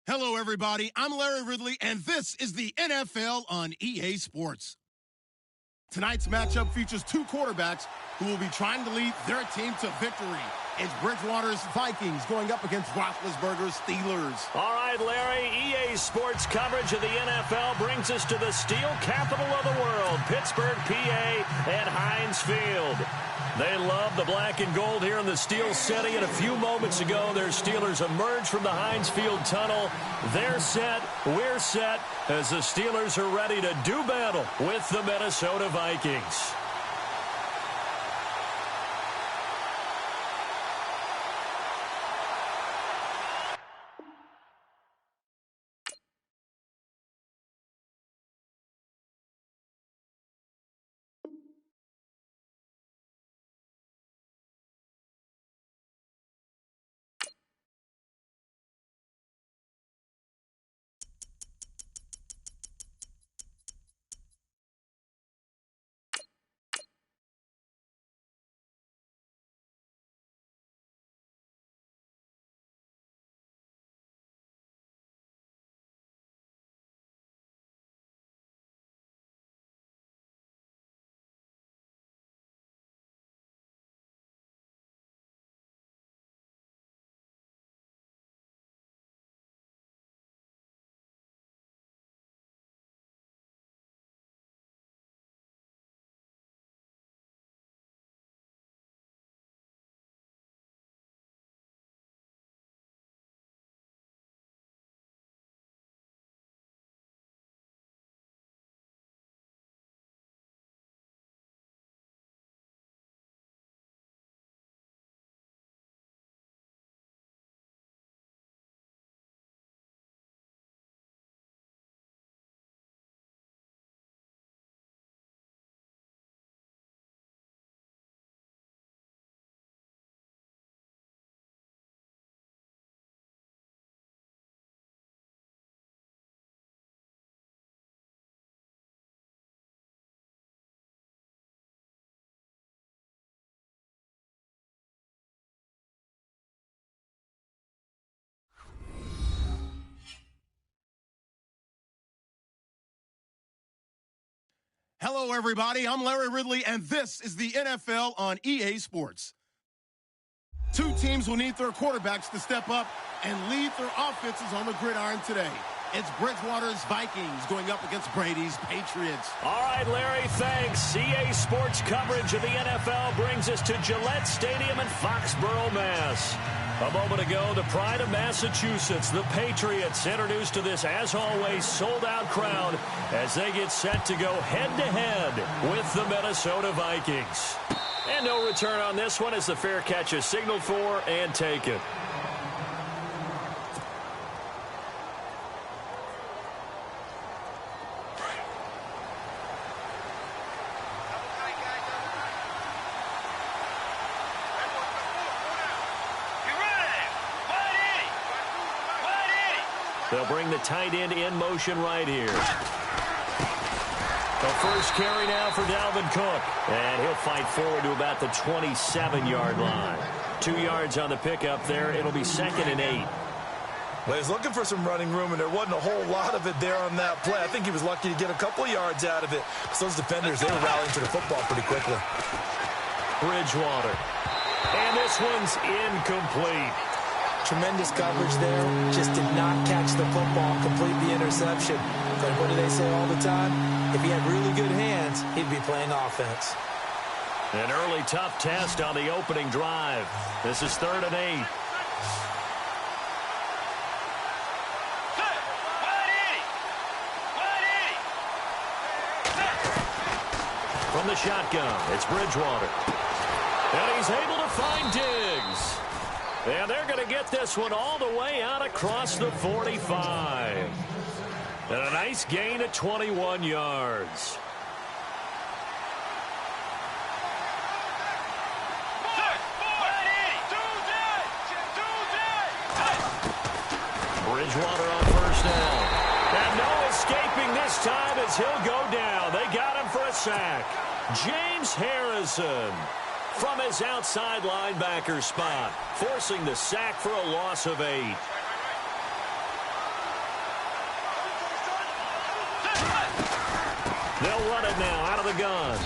Hello, everybody. I'm Larry Ridley, and this is the NFL on EA Sports. Tonight's matchup features two quarterbacks who will be trying to lead their team to victory. It's Bridgewater's Vikings going up against Roethlisberger's Steelers. All right, Larry, EA Sports coverage of the NFL brings us to the steel capital of the world, Pittsburgh, PA, at Heinz Field. They love the black and gold here in the Steel City, and a few moments ago, their Steelers emerged from the Heinz Field tunnel. They're set, we're set, as the Steelers are ready to do battle with the Minnesota Vikings. Hello, everybody. I'm Larry Ridley, and this is the NFL on EA Sports. Two teams will need their quarterbacks to step up and lead their offenses on the gridiron today. It's Bridgewater's Vikings going up against Brady's Patriots. All right, Larry, thanks. EA Sports coverage of the NFL brings us to Gillette Stadium in Foxborough, Mass. A moment ago, the pride of Massachusetts, the Patriots, introduced to this, as always, sold-out crowd as they get set to go head-to-head with the Minnesota Vikings. And no return on this one as the fair catch is signaled for and taken. They'll bring the tight end in motion right here. The first carry now for Dalvin Cook. And he'll fight forward to about the 27-yard line. 2 yards on the pickup there. It'll be 2nd and 8. Well, he's looking for some running room, and there wasn't a whole lot of it there on that play. I think he was lucky to get a couple of yards out of it. So those defenders, they were rallying to the football pretty quickly. Bridgewater. And this one's incomplete. Tremendous coverage there. Just did not catch the football, complete the interception. But what do they say all the time? If he had really good hands, he'd be playing offense. An early tough test on the opening drive. This is 3rd and 8. From the shotgun, it's Bridgewater. And he's able to find Diggs. And they're going to get this one all the way out across the 45. And a nice gain of 21 yards. Bridgewater on first down. And no escaping this time as he'll go down. They got him for a sack. James Harrison from his outside linebacker spot, forcing the sack for a loss of 8. They'll run it now out of the gun.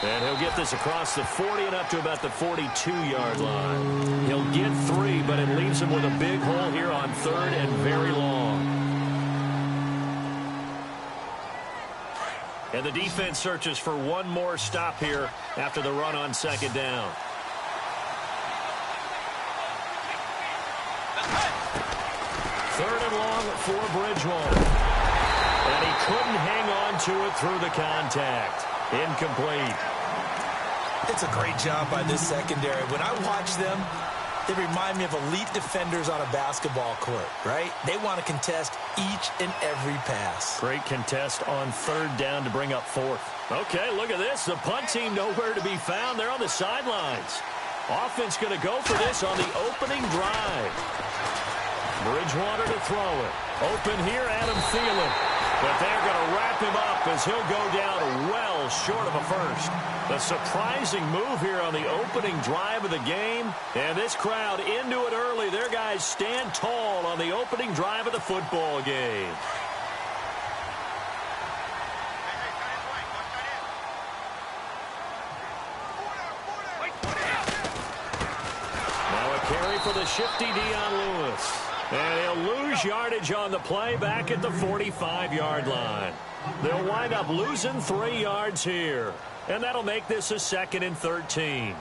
And he'll get this across the 40 and up to about the 42-yard line. He'll get 3, but it leaves him with a big hole here on 3rd and very long. And the defense searches for one more stop here after the run on 2nd down. Third and long for Bridgewater. And he couldn't hang on to it through the contact. Incomplete. It's a great job by this secondary. When I watch them, they remind me of elite defenders on a basketball court, right? They want to contest each and every pass. Great contest on 3rd down to bring up 4th. Okay, look at this. The punt team nowhere to be found. They're on the sidelines. Offense going to go for this on the opening drive. Bridgewater to throw it. Open here, Adam Thielen. But they're going to wrap him up as he'll go down well short of a first. A surprising move here on the opening drive of the game. And this crowd into it early. Their guys stand tall on the opening drive of the football game. Now a carry for the shifty Dion Lewis. And he'll lose yardage on the play back at the 45-yard line. They'll wind up losing 3 yards here. And that'll make this a 2nd and 13.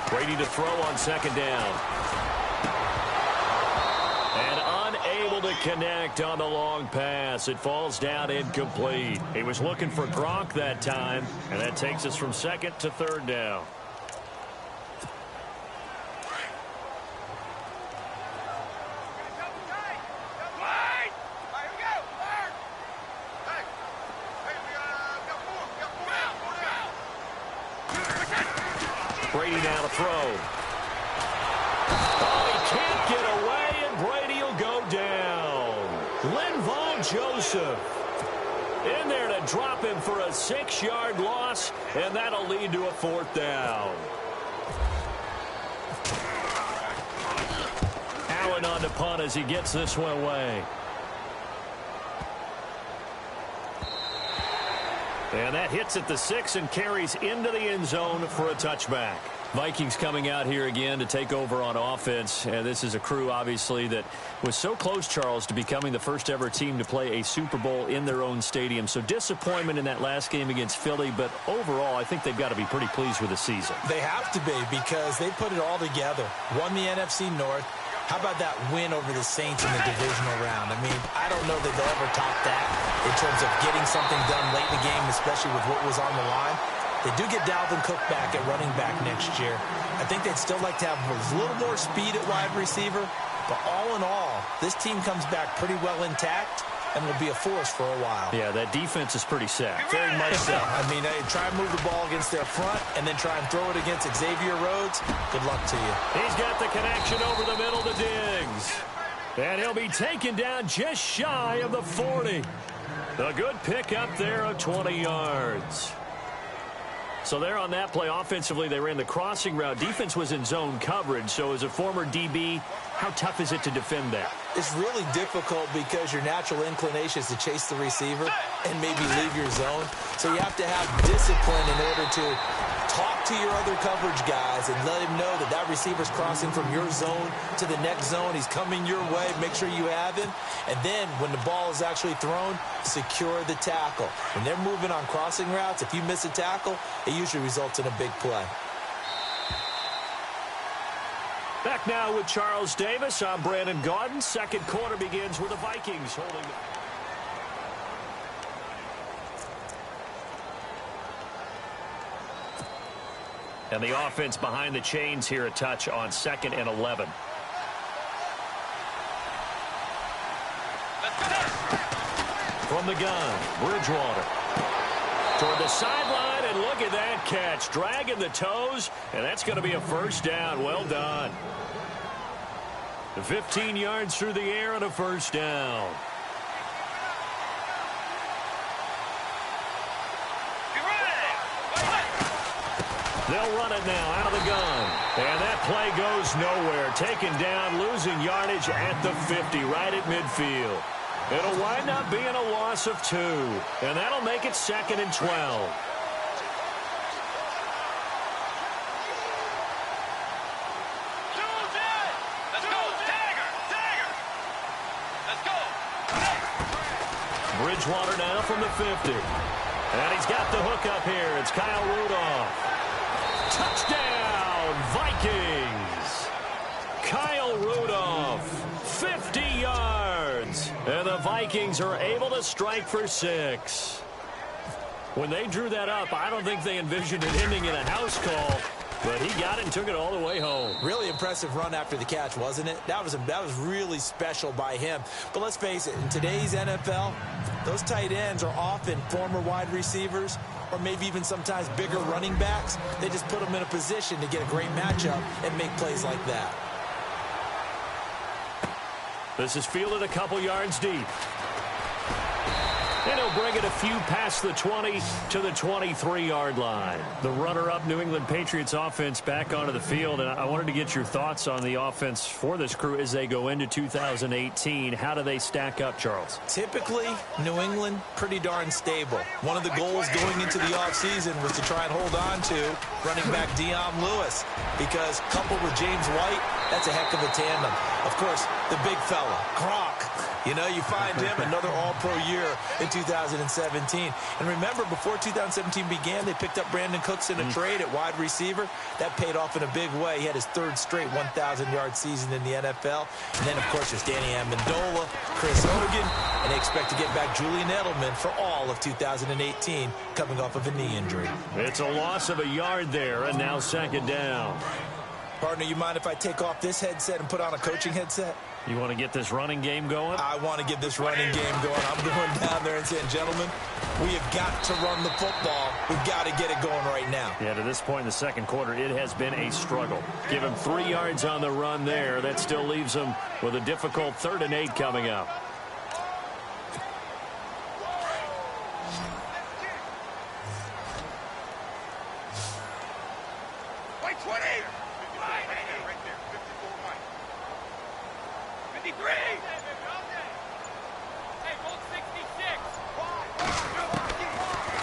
Brady to throw on 2nd down. And unable to connect on the long pass. It falls down incomplete. He was looking for Gronk that time. And that takes us from 2nd to 3rd down. Brady now to throw. Oh, he can't get away, and Brady will go down. Linval Joseph in there to drop him for a 6-yard loss, and that'll lead to a 4th down. Allen on the punt as he gets this one away. And that hits at the 6 and carries into the end zone for a touchback. Vikings coming out here again to take over on offense. And this is a crew, obviously, that was so close, Charles, to becoming the first ever team to play a Super Bowl in their own stadium. So disappointment in that last game against Philly. But overall, I think they've got to be pretty pleased with the season. They have to be, because they put it all together. Won the NFC North. How about that win over the Saints in the divisional round? I mean, I don't know that they'll ever top that in terms of getting something done late in the game, especially with what was on the line. They do get Dalvin Cook back at running back next year. I think they'd still like to have a little more speed at wide receiver. But all in all, this team comes back pretty well intact and will be a force for a while. Yeah, that defense is pretty set. Very much so. I mean, they try and move the ball against their front and then try and throw it against Xavier Rhodes. Good luck to you. He's got the connection over the middle to Diggs. And he'll be taken down just shy of the 40. A good pickup there of 20 yards. So there on that play, offensively, they ran the crossing route. Defense was in zone coverage. So as a former DB, how tough is it to defend that? It's really difficult because your natural inclination is to chase the receiver and maybe leave your zone. So you have to have discipline in order to talk to your other coverage guys and let him know that that receiver's crossing from your zone to the next zone. He's coming your way. Make sure you have him. And then when the ball is actually thrown, secure the tackle. When they're moving on crossing routes, if you miss a tackle, it usually results in a big play. Back now with Charles Davis. I'm Brandon Gaudin. Second quarter begins with the Vikings holding the... And the offense behind the chains here a touch on 2nd and 11. From the gun, Bridgewater. Toward the sideline, and look at that catch. Dragging the toes, and that's going to be a 1st down. Well done. 15 yards through the air and a 1st down. They'll run it now out of the gun. And that play goes nowhere. Taken down, losing yardage at the 50, right at midfield. It'll wind up being a loss of 2, and that'll make it 2nd and 12. Bridgewater now from the 50. And he's got the hook up here. It's Kyle Rudolph. Touchdown, Vikings. Kyle Rudolph, 50 yards. And the Vikings are able to strike for 6. When they drew that up, I don't think they envisioned it ending in a house call. But he got it and took it all the way home. Really impressive run after the catch, wasn't it? That was really special by him. But let's face it, in today's NFL, those tight ends are often former wide receivers or maybe even sometimes bigger running backs. They just put them in a position to get a great matchup and make plays like that. This is fielded a couple yards deep. And he'll bring it a few past the 20 to the 23-yard line. The runner-up New England Patriots offense back onto the field. And I wanted to get your thoughts on the offense for this crew as they go into 2018. How do they stack up, Charles? Typically, New England, pretty darn stable. One of the goals going into the offseason was to try and hold on to running back Dion Lewis, because coupled with James White, that's a heck of a tandem. Of course, the big fella, Gronk. You know, you find him another all-pro year in 2017. And remember, before 2017 began, they picked up Brandon Cooks in a trade at wide receiver. That paid off in a big way. He had his 3rd straight 1,000-yard season in the NFL. And then, of course, there's Danny Amendola, Chris Hogan, and they expect to get back Julian Edelman for all of 2018, coming off of a knee injury. It's a loss of a yard there, and now 2nd down. Partner, you mind if I take off this headset and put on a coaching headset? You want to get this running game going? I want to get this running game going. I'm going down there and saying, gentlemen, we have got to run the football. We've got to get it going right now. Yeah, to this point in the 2nd quarter, it has been a struggle. Give him 3 yards on the run there. That still leaves him with a difficult 3rd and 8 coming up.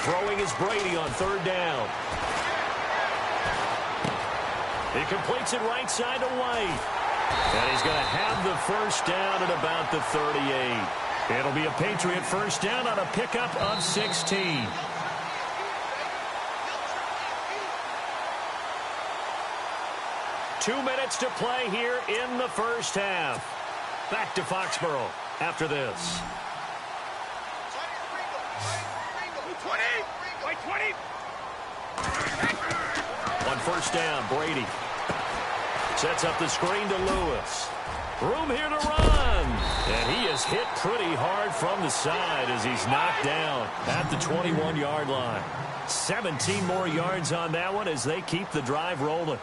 Throwing is Brady on 3rd down. He completes it right side to White. And he's going to have the 1st down at about the 38. It'll be a Patriot 1st down on a pickup of 16. Two minutes to play here in the 1st half. Back to Foxborough after this. On 1st down, Brady sets up the screen to Lewis. Room here to run. And he is hit pretty hard from the side as he's knocked down at the 21-yard line. 17 more yards on that one as they keep the drive rolling.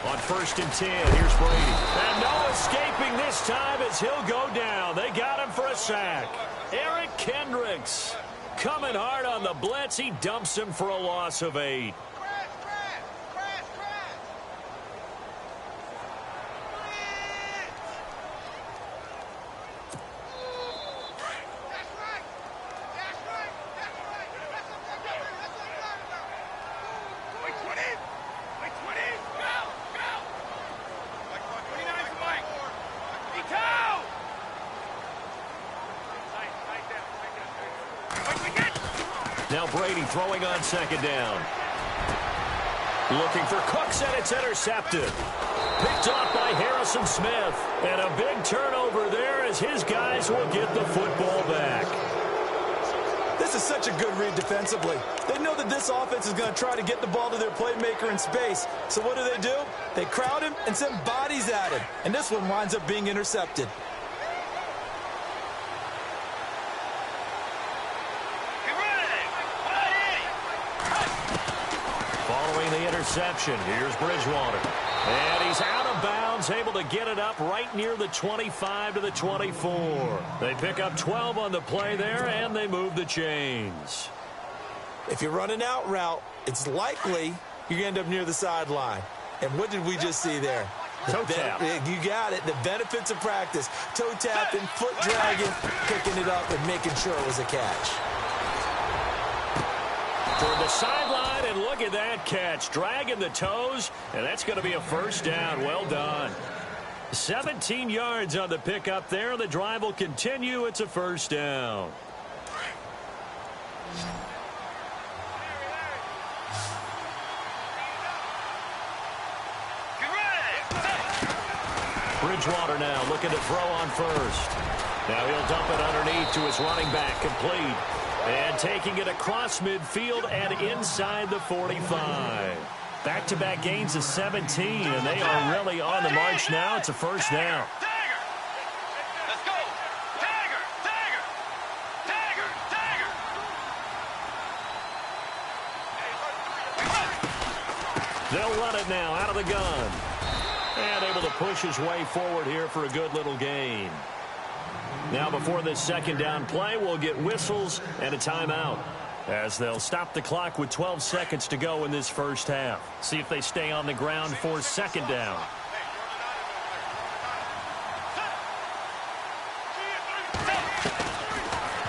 On 1st and 10, here's Brady. And no escaping this time as he'll go down. They got him for a sack. Eric Kendricks coming hard on the blitz. He dumps him for a loss of 8. Now Brady throwing on 2nd down. Looking for Cooks, and it's intercepted. Picked off by Harrison Smith. And a big turnover there as his guys will get the football back. This is such a good read defensively. They know that this offense is going to try to get the ball to their playmaker in space. So what do? They crowd him and send bodies at him. And this one winds up being intercepted. Following the interception, here's Bridgewater. And he's out of bounds, able to get it up right near the 25 to the 24. They pick up 12 on the play there, and they move the chains. If you run an out route, it's likely you end up near the sideline. And what did we just see there? Toe tap. You got it. The benefits of practice. Toe tapping, foot dragging, picking it up, and making sure it was a catch. Toward the sideline, and look at that catch. Dragging the toes, and that's going to be a first down. Well done. 17 yards on the pickup there. The drive will continue. It's a first down. Bridgewater now looking to throw on first. Now he'll dump it underneath to his running back, complete. And taking it across midfield and inside the 45. Back-to-back gains of 17, and they are really on the march now. It's a first down. Let's go. Tiger. They'll run it now out of the gun. And able to push his way forward here for a good little gain. Now before this second down play, we'll get whistles and a timeout, as they'll stop the clock with 12 seconds to go in this first half. See if they stay on the ground for second down.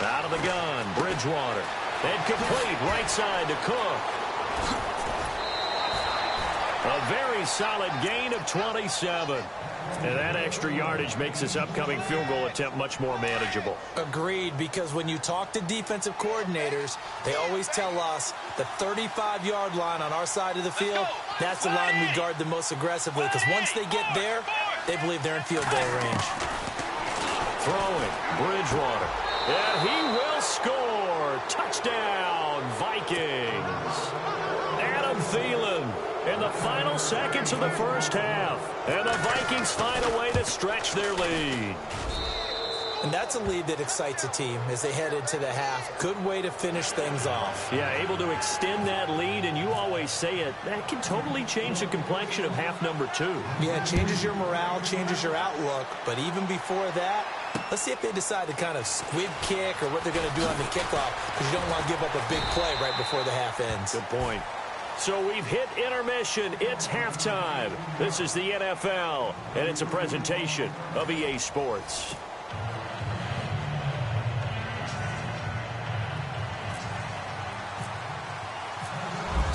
Out of the gun, Bridgewater. And complete right side to Cook. A very solid gain of 27. And that extra yardage makes this upcoming field goal attempt much more manageable. Agreed, because when you talk to defensive coordinators, they always tell us the 35-yard line on our side of the field, that's the line we guard the most aggressively, because once they get there, they believe they're in field goal range. Throwing, Bridgewater. And he will score. Touchdown, Vikings. Adam Thielen in the final seconds of the first half. And the Vikings find a way to stretch their lead. And that's a lead that excites a team as they head into the half. Good way to finish things off. Yeah, able to extend that lead, and you always say it, that can totally change the complexion of half number 2. Yeah, it changes your morale, changes your outlook. But even before that, let's see if they decide to kind of squib kick or what they're going to do on the kickoff, because you don't want to give up a big play right before the half ends. Good point. So we've hit intermission. It's halftime. This is the NFL, and it's a presentation of EA Sports.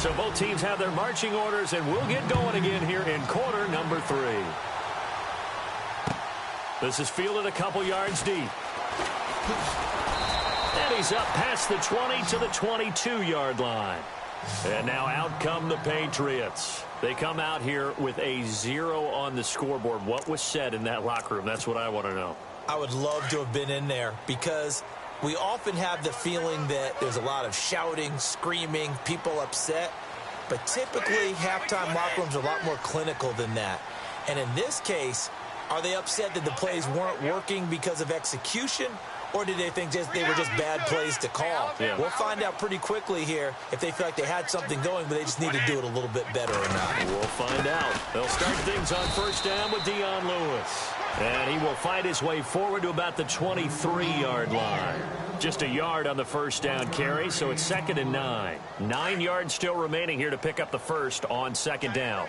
So both teams have their marching orders, and we'll get going again here in quarter number 3. This is fielded a couple yards deep. And he's up past the 20 to the 22-yard line. And now out come the Patriots. They come out here with a 0 on the scoreboard. What was said in that locker room? That's what I want to know. I would love to have been in there, because we often have the feeling that there's a lot of shouting, screaming, people upset. But typically, halftime locker rooms are a lot more clinical than that. And in this case, are they upset that the plays weren't working because of execution? Or did they think they were just bad plays to call? Yeah. We'll find out pretty quickly here if they feel like they had something going, but they just need to do it a little bit better or not. We'll find out. They'll start things on first down with Dion Lewis. And he will find his way forward to about the 23-yard line. Just a yard on the first down carry, so it's 2nd and 9. 9 yards still remaining here to pick up the first on second down.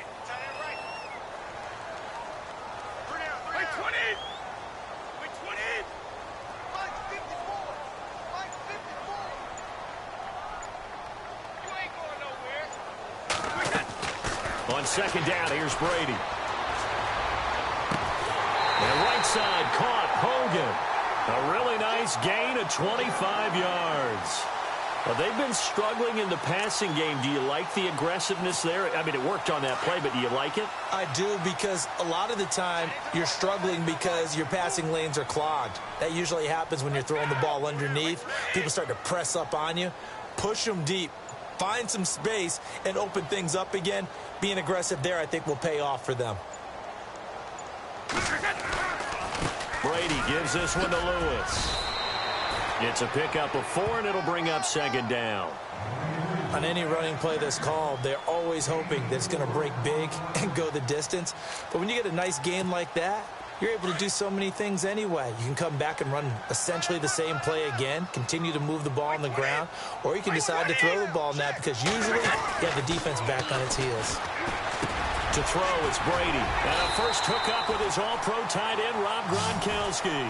On second down, here's Brady. And right side caught Hogan. A really nice gain of 25 yards. Well, they've been struggling in the passing game. Do you like the aggressiveness there? I mean, it worked on that play, but do you like it? I do, because a lot of the time you're struggling because your passing lanes are clogged. That usually happens when you're throwing the ball underneath. People start to press up on you. Push them deep. Find some space and open things up again. Being aggressive there, I think, will pay off for them. Brady gives this one to Lewis. It's a pickup of 4, and it'll bring up second down. On any running play that's called, they're always hoping that it's going to break big and go the distance. But when you get a nice gain like that, you're able to do so many things anyway. You can come back and run essentially the same play again, continue to move the ball on the ground, or you can decide to throw the ball now because usually you have the defense back on its heels. To throw, it's Brady. And a first hookup with his all-pro tight end, Rob Gronkowski.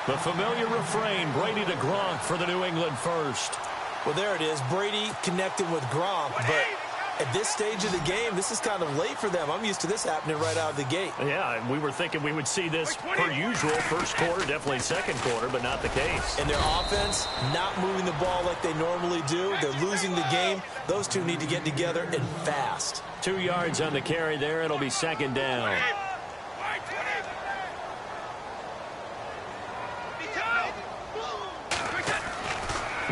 The familiar refrain, Brady to Gronk for the New England first. Well, there it is. Brady connecting with Gronk, but at this stage of the game, this is kind of late for them. I'm used to this happening right out of the gate. Yeah, we were thinking we would see this per usual. First quarter, definitely second quarter, but not the case. And their offense not moving the ball like they normally do. They're losing the game. Those two need to get together and fast. 2 yards on the carry there. It'll be second down.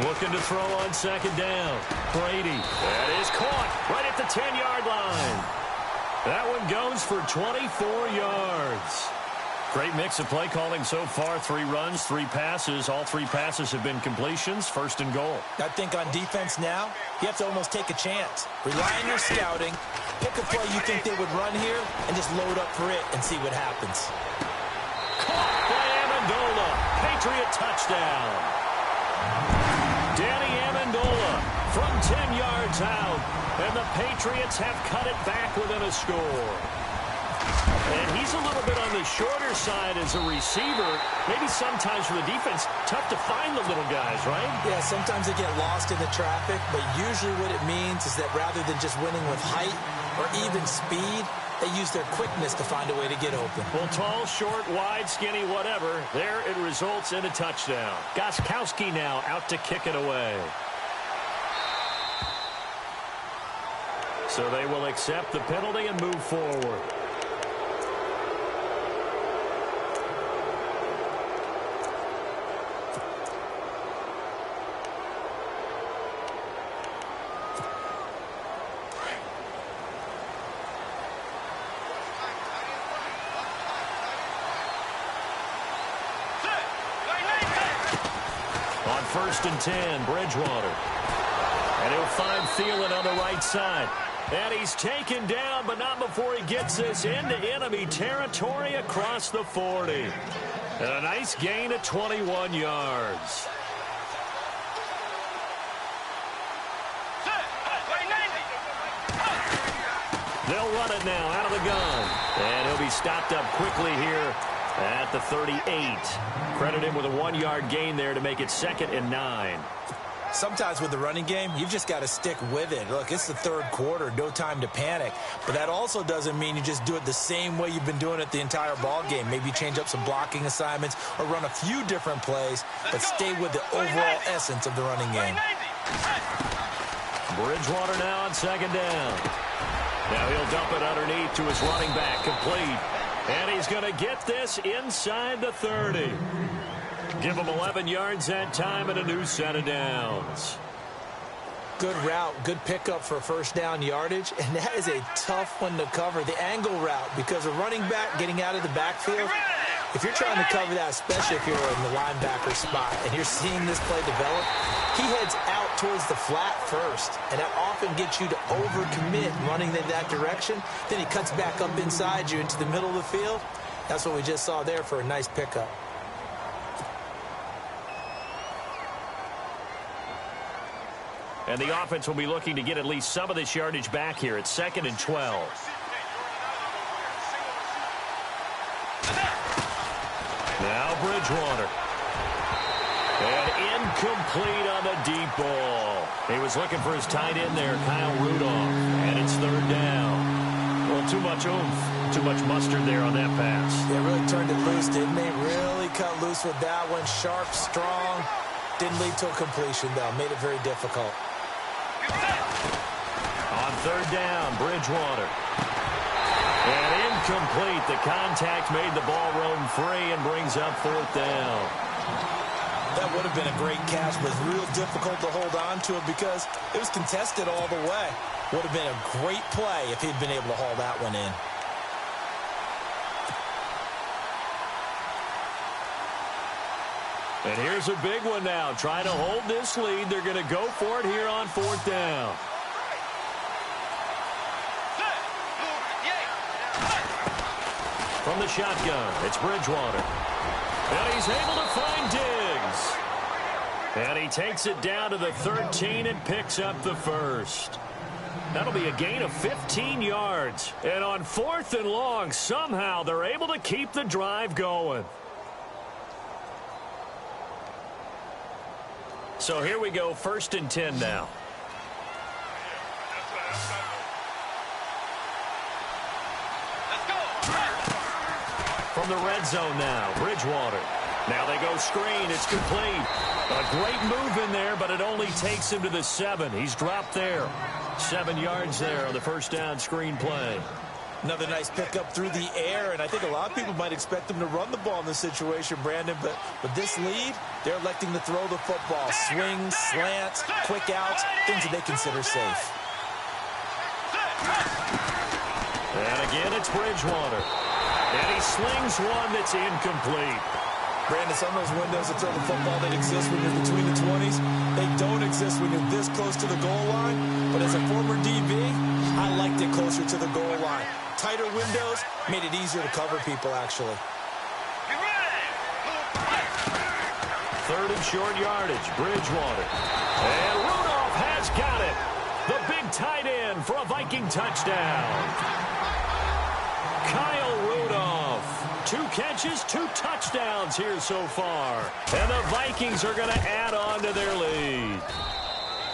Looking to throw on second down. Brady. That is caught right at the 10-yard line. That one goes for 24 yards. Great mix of play calling so far. 3 runs, 3 passes. All 3 passes have been completions. First and goal. I think on defense now, you have to almost take a chance. Rely on your scouting. Pick a play you think they would run here and just load up for it and see what happens. Caught by Amendola. Patriot touchdown. Danny Amendola from 10 yards out. And the Patriots have cut it back within a score. And he's a little bit on the shorter side as a receiver. Maybe sometimes for the defense, tough to find the little guys, right? Yeah, sometimes they get lost in the traffic, but usually what it means is that rather than just winning with height or even speed, they use their quickness to find a way to get open. Well, tall, short, wide, skinny, whatever, there it results in a touchdown. Gostkowski now out to kick it away. So they will accept the penalty and move forward. First and 10, Bridgewater. And he'll find Thielen on the right side. And he's taken down, but not before he gets this into enemy territory across the 40. And a nice gain of 21 yards. They'll run it now out of the gun. And he'll be stopped up quickly here at the 38. Credit him with a 1-yard gain there to make it 2nd and 9. Sometimes with the running game, you've just got to stick with it. Look, it's the third quarter, no time to panic. But that also doesn't mean you just do it the same way you've been doing it the entire ball game. Maybe change up some blocking assignments or run a few different plays, but stay with the overall essence of the running game. Bridgewater now on 2nd down. Now he'll dump it underneath to his running back, complete. And he's going to get this inside the 30. Give him 11 yards that time and a new set of downs. Good route, good pickup for first down yardage, and that is a tough one to cover, the angle route, because a running back getting out of the backfield, if you're trying to cover that, especially if you're in the linebacker spot, and you're seeing this play develop, he heads out towards the flat first, and that often gets you to overcommit running in that direction. Then he cuts back up inside you into the middle of the field. That's what we just saw there for a nice pickup. And the offense will be looking to get at least some of this yardage back here at 2nd and 12. Now Bridgewater. And incomplete on the deep ball. He was looking for his tight end there, Kyle Rudolph. And it's 3rd down. Well, too much oomph, too much mustard there on that pass. They really turned it loose, didn't they? Really cut loose with that one. Sharp, strong. Didn't lead to a completion, though. Made it very difficult. On 3rd down, Bridgewater. And incomplete. The contact made the ball roam free and brings up 4th down. That would have been a great catch, but it's real difficult to hold on to it because it was contested all the way. Would have been a great play if he'd been able to haul that one in. And here's a big one now. Trying to hold this lead. They're going to go for it here on 4th down. From the shotgun, it's Bridgewater. And he's able to find Diggs. And he takes it down to the 13 and picks up the first. That'll be a gain of 15 yards. And on 4th and long, somehow they're able to keep the drive going. So here we go, 1st and 10 now. From the red zone now, Bridgewater. Now they go screen. It's complete. A great move in there, but it only takes him to the 7. He's dropped there. 7 yards there on the first down screen play. Another nice pickup through the air, and I think a lot of people might expect them to run the ball in this situation, Brandon, but with this lead, they're electing to throw the football. Swings, slants, quick outs, things that they consider safe. And again, it's Bridgewater. And he slings one that's incomplete. Brandon, some of those windows to throw the football that exist when you're between the 20s, they don't exist when you're this close to the goal line. But as a former DB, I liked it closer to the goal line. Tighter windows made it easier to cover people, actually. 3rd and short yardage, Bridgewater. And Rudolph has got it. The big tight end for a Viking touchdown. Kyle Rudolph. 2 catches, 2 touchdowns here so far. And the Vikings are going to add on to their lead.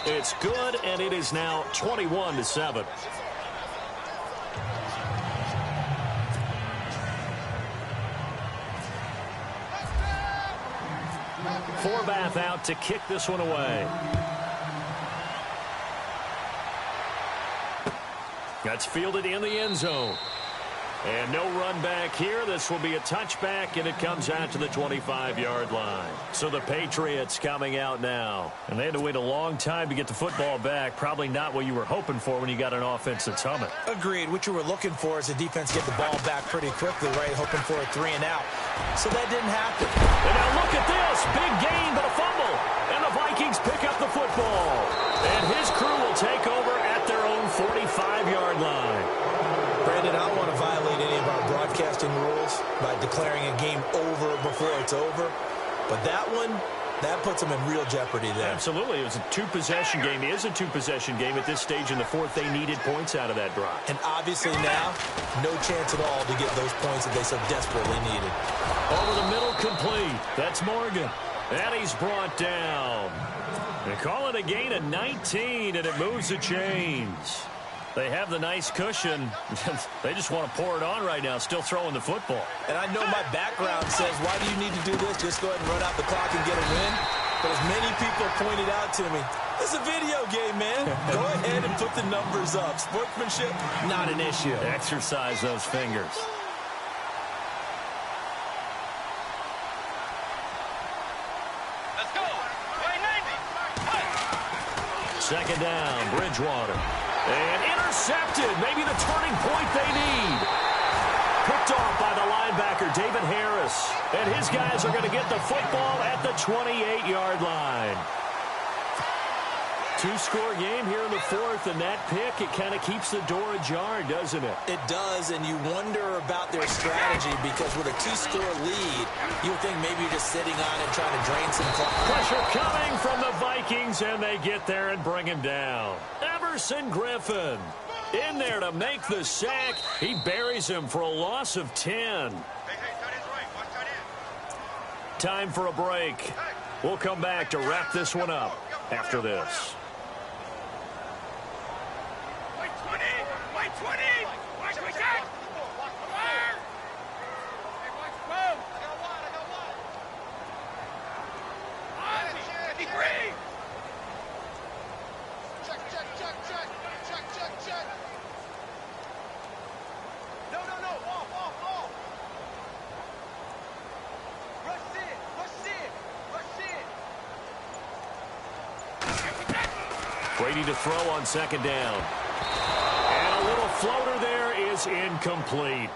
It's good, and it is now 21-7. Forbath out to kick this one away. That's fielded in the end zone. And no run back here. This will be a touchback, and it comes out to the 25-yard line. So the Patriots coming out now. And they had to wait a long time to get the football back. Probably not what you were hoping for when you got an offense that's humming. Agreed. What you were looking for is the defense get the ball back pretty quickly, right? Hoping for a 3 and out. So that didn't happen. And now look at this. Big gain, but a fumble. And the Vikings pick up the football. And his crew will take over at their own 45-yard line. Brandon, I don't want to violate any of our broadcasting rules by declaring a game over before it's over. But that one, that puts them in real jeopardy there. Absolutely. It was a 2-possession game. It is a 2-possession game at this stage in the 4th. They needed points out of that drive. And obviously now, no chance at all to get those points that they so desperately needed. Over the middle, complete. That's Morgan. And he's brought down. They call it a gain of 19, and it moves the chains. They have the nice cushion. They just want to pour it on right now, still throwing the football. And I know my background says, why do you need to do this? Just go ahead and run out the clock and get a win. But as many people pointed out to me, it's a video game, man. Go ahead and put the numbers up. Sportsmanship, not an issue. Exercise those fingers. Let's go. Play 90. Second down, Bridgewater. And intercepted. Maybe the turning point they need. Picked off by the linebacker, David Harris. And his guys are going to get the football at the 28-yard line. 2-score game here in the 4th, and that pick, it kind of keeps the door ajar, doesn't it? It does, and you wonder about their strategy because with a 2-score lead, you would think maybe you're just sitting on it trying to drain some clock. Pressure coming from the Vikings, and they get there and bring him down. Everson Griffin in there to make the sack. He buries him for a loss of 10. Time for a break. We'll come back to wrap this one up after this. Brady to throw on second down. And a little floater there is incomplete.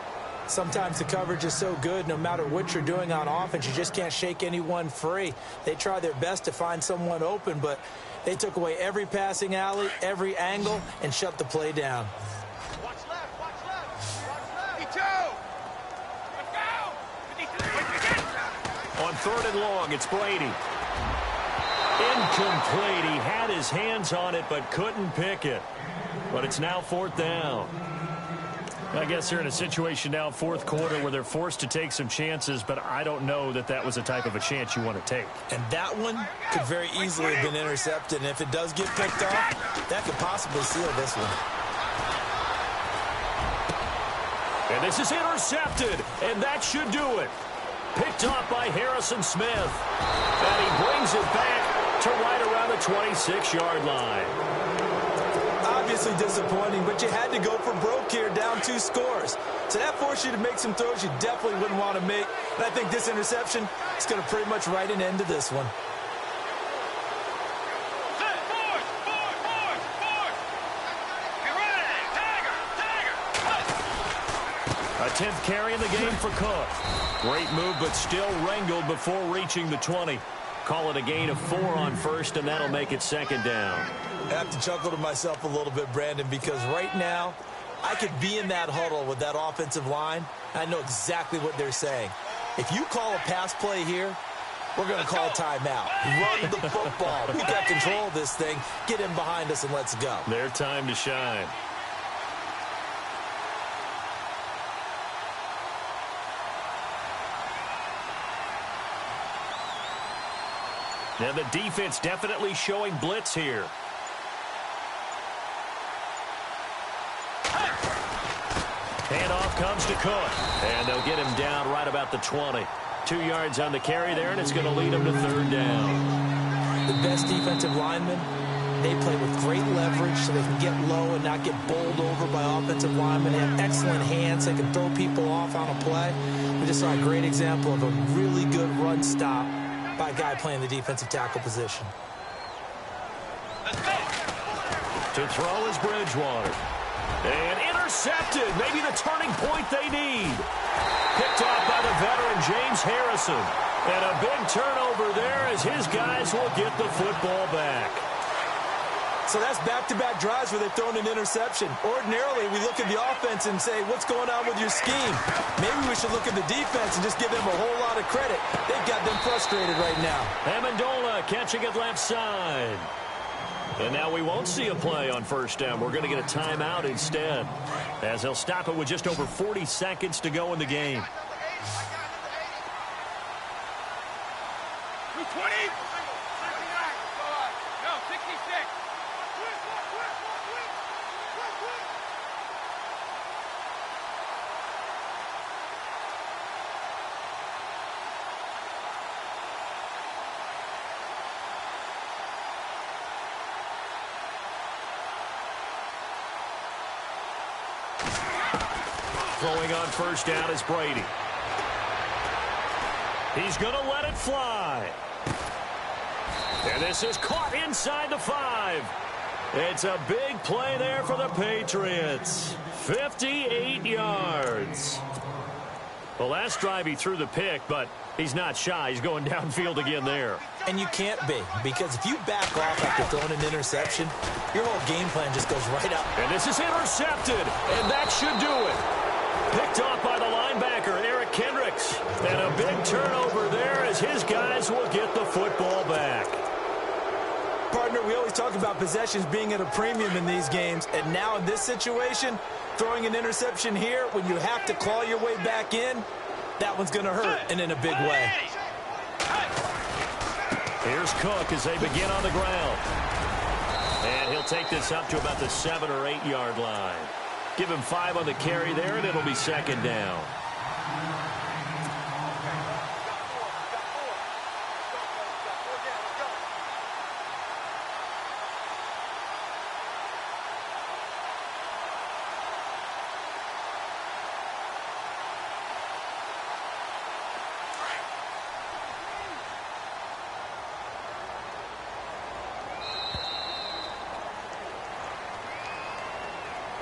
Sometimes the coverage is so good, no matter what you're doing on offense, you just can't shake anyone free. They try their best to find someone open, but they took away every passing alley, every angle, and shut the play down. Watch left. Watch left. Watch left. Me too. 3rd and long. It's Brady. Incomplete. He had his hands on it but couldn't pick it. But it's now 4th down. I guess they're in a situation now, 4th quarter, where they're forced to take some chances, but I don't know that that was the type of a chance you want to take. And that one could very easily have been intercepted, and if it does get picked off, that could possibly seal this one. And this is intercepted, and that should do it. Picked off by Harrison Smith. And he brings it back to right around the 26-yard line. Obviously disappointing, but you had to go for broke here, down 2 scores. So that forced you to make some throws you definitely wouldn't want to make. And I think this interception is going to pretty much write an end to this one. A 10th carry in the game for Cook. Great move, but still wrangled before reaching the 20. Call it a gain of 4 on 1st, and that'll make it 2nd down. I have to chuckle to myself a little bit, Brandon, because right now I could be in that huddle with that offensive line. I know exactly what they're saying. If you call a pass play here, we're going to call a timeout. Run the football. We got control of this thing. Get in behind us and let's go. Their time to shine. Now the defense definitely showing blitz here. Handoff comes to Cook. And they'll get him down right about the 20. 2 yards on the carry there, and it's going to lead him to 3rd down. The best defensive linemen, they play with great leverage so they can get low and not get bowled over by offensive linemen. They have excellent hands. They can throw people off on a play. We just saw a great example of a really good run stop by a guy playing the defensive tackle position. To throw is Bridgewater. And intercepted. Maybe the turning point they need. Picked off by the veteran James Harrison. And a big turnover there as his guys will get the football back. So that's back-to-back drives where they've thrown an interception. Ordinarily, we look at the offense and say, what's going on with your scheme? Maybe we should look at the defense and just give them a whole lot of credit. They've got them frustrated right now. Amendola catching it left side. And now we won't see a play on 1st down. We're going to get a timeout instead, as they'll stop it with just over 40 seconds to go in the game. 220. No, 66. Throwing on 1st down is Brady. He's going to let it fly. And this is caught inside the 5. It's a big play there for the Patriots. 58 yards. The last drive he threw the pick, but he's not shy. He's going downfield again there. And you can't be, because if you back off after throwing an interception, your whole game plan just goes right up. And this is intercepted, and that should do it. Picked off by the linebacker, Eric Kendricks. And a big turnover there as his guys will get the football back. Partner, we always talk about possessions being at a premium in these games. And now in this situation, throwing an interception here when you have to claw your way back in, that one's going to hurt, and in a big way. Here's Cook as they begin on the ground. And he'll take this up to about the 7 or 8 yard line. Give him 5 on the carry there, and it'll be 2nd down.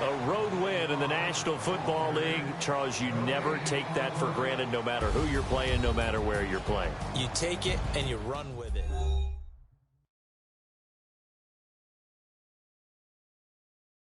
A road win in the National Football League. Charles, you never take that for granted, no matter who you're playing, no matter where you're playing. You take it and you run with it.